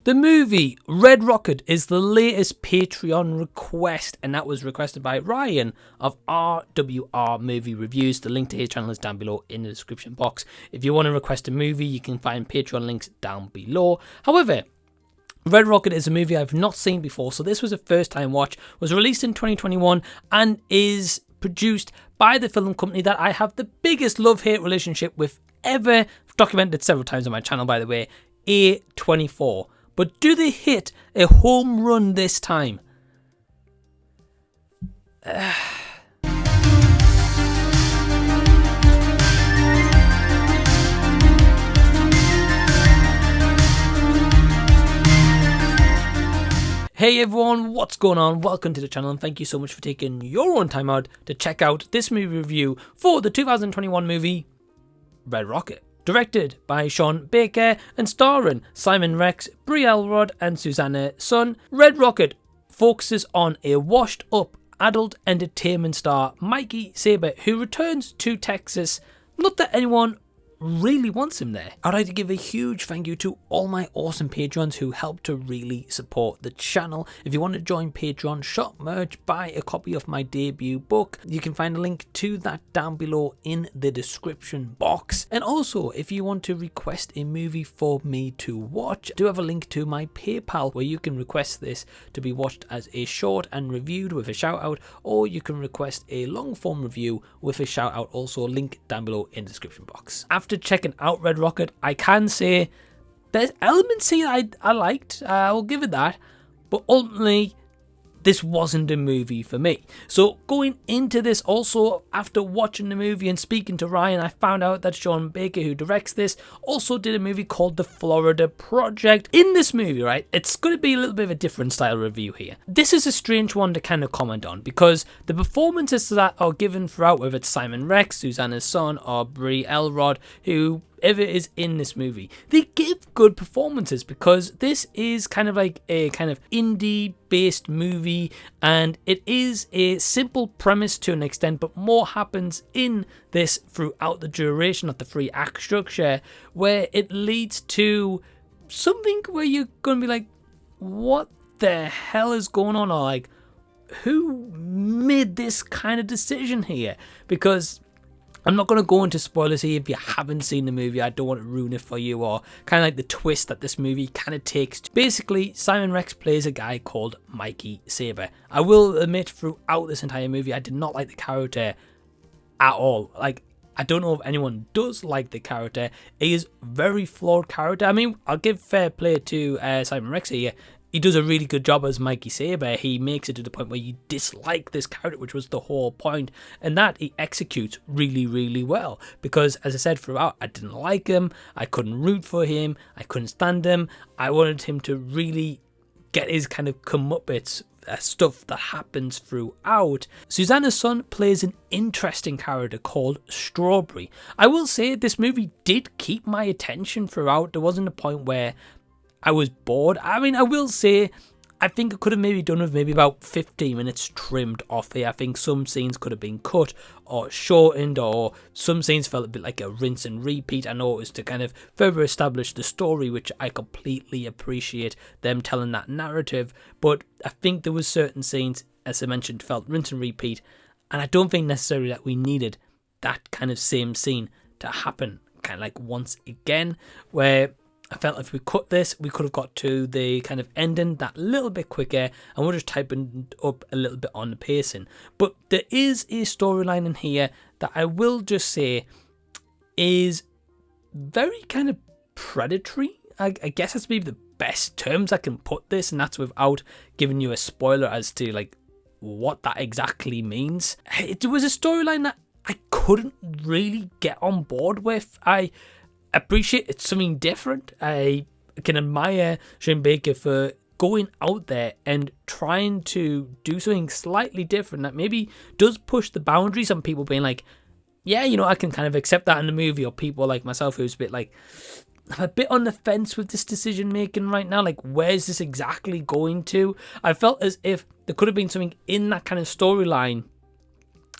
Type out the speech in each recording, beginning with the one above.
The movie Red Rocket is the latest Patreon request, and that was requested by Ryan of RWR Movie Reviews. The link to his channel is down below in the description box. If you want to request a movie, you can find Patreon links down below. However, Red Rocket is a movie I've not seen before, so this was a first time watch. Was released in 2021 and is produced by the film company that I have the biggest love-hate relationship with ever. I've documented several times on my channel, by the way, A24. But do they hit a home run this time? Hey everyone, what's going on? Welcome to the channel and thank you so much for taking your own time out to check out this movie review for the 2021 movie Red Rocket. Directed by Sean Baker and starring Simon Rex, Bree Elrod and Suzanna Son, Red Rocket focuses on a washed up adult entertainment star, Mikey Saber, who returns to Texas. Not that anyone really wants him there. I'd like to give a huge thank you to all my awesome patrons who help to really support the channel. If you want to join Patreon, shop merch, buy a copy of my debut book, you can find a link to that down below in the description box. And also, if you want to request a movie for me to watch, I do have a link to my PayPal where you can request this to be watched as a short and reviewed with a shout out, or you can request a long form review with a shout out, also a link down below in the description box. After checking out Red Rocket, I can say there's elements here I liked, I'll give it that, but ultimately this wasn't a movie for me. So going into this, also after watching the movie and speaking to Ryan, I found out that Sean Baker, who directs this, also did a movie called The Florida Project. In this movie, right, it's going to be a little bit of a different style review here. This is a strange one to kind of comment on because the performances that are given throughout, whether it's Simon Rex, Suzanna Son or Bree Elrod, whoever is in this movie, they give good performances because this is kind of like a kind of indie based movie and it is a simple premise to an extent, but more happens in this throughout the duration of the 3-act structure, where it leads to something where you're going to be like, what the hell is going on, or like, who made this kind of decision here? Because I'm not going to go into spoilers here if you haven't seen the movie. I don't want to ruin it for you, or kind of like the twist that this movie kind of takes. Basically, Simon Rex plays a guy called Mikey Saber. I will admit throughout this entire movie, I did not like the character at all. Like, I don't know if anyone does like the character. He is a very flawed character. I mean, I'll give fair play to Simon Rex here. He does a really good job as Mikey Saber. He makes it to the point where you dislike this character, which was the whole point, and that he executes really, really well. Because, as I said throughout, I didn't like him, I couldn't root for him, I couldn't stand him. I wanted him to really get his kind of comeuppance stuff that happens throughout. Suzanna Son plays an interesting character called Strawberry. I will say this movie did keep my attention throughout. There wasn't a point where I was bored. I mean, I will say, I think it could have maybe done with maybe about 15 minutes trimmed off here. I think some scenes could have been cut or shortened, or some scenes felt a bit like a rinse and repeat. I know it was to kind of further establish the story, which I completely appreciate them telling that narrative. But I think there was certain scenes, as I mentioned, felt rinse and repeat. And I don't think necessarily that we needed that kind of same scene to happen kind of like once again, where I felt if we cut this, we could have got to the kind of ending that little bit quicker, and we're just typing up a little bit on the pacing. But there is a storyline in here that I will just say is very kind of predatory. I guess that's maybe the best terms I can put this, and that's without giving you a spoiler as to like what that exactly means. It was a storyline that I couldn't really get on board with. I appreciate it's something different. I can admire Sean Baker for going out there and trying to do something slightly different that maybe does push the boundaries on people being like, yeah, you know, I can kind of accept that in the movie, or people like myself who's a bit like, I'm a bit on the fence with this decision making right now. Like, where's this exactly going to? I felt as if there could have been something in that kind of storyline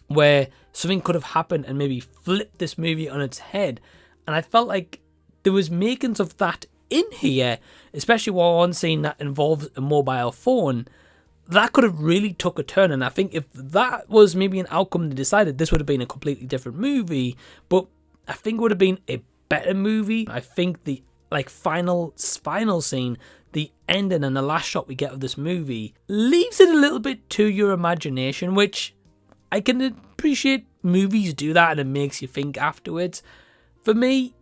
where something could have happened and maybe flipped this movie on its head. And I felt like there was makings of that in here, especially one scene that involves a mobile phone, that could have really took a turn. And I think if that was maybe an outcome they decided, this would have been a completely different movie. But I think it would have been a better movie. I think the final scene, the ending and the last shot we get of this movie leaves it a little bit to your imagination, which I can appreciate movies do that and it makes you think afterwards. For me,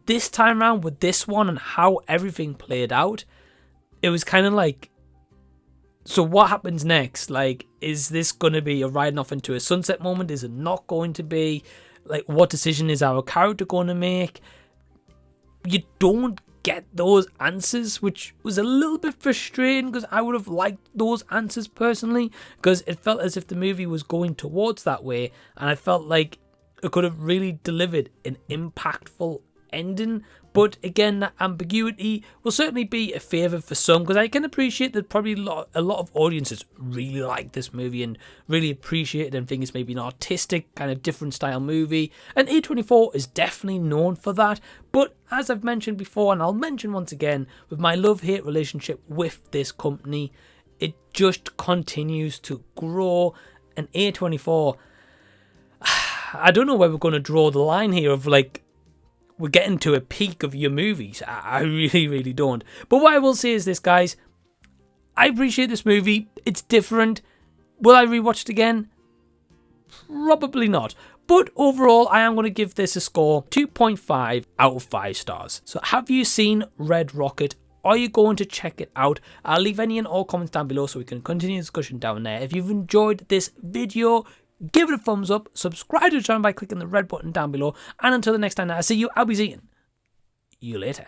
this time around with this one and how everything played out, it was kind of like, so what happens next? Like, is this going to be a riding off into a sunset moment? Is it not going to be? Like, what decision is our character going to make? You don't get those answers, which was a little bit frustrating because I would have liked those answers personally, because it felt as if the movie was going towards that way, and I felt like it could have really delivered an impactful ending. But again, that ambiguity will certainly be a favour for some, because I can appreciate that probably a lot of audiences really like this movie and really appreciate it and think it's maybe an artistic kind of different style movie, and A24 is definitely known for that. But as I've mentioned before, and I'll mention once again, with my love-hate relationship with this company, it just continues to grow. And A24, I don't know where we're going to draw the line here of like, we're getting to a peak of your movies. I really, really don't. But what I will say is this, guys. I appreciate this movie. It's different. Will I rewatch it again? Probably not. But overall, I am going to give this a score 2.5 out of 5 stars. So have you seen Red Rocket? Are you going to check it out? I'll leave any and all comments down below so we can continue the discussion down there. If you've enjoyed this video, give it a thumbs up, subscribe to the channel by clicking the red button down below, and until the next time that I see you, I'll be seeing you later.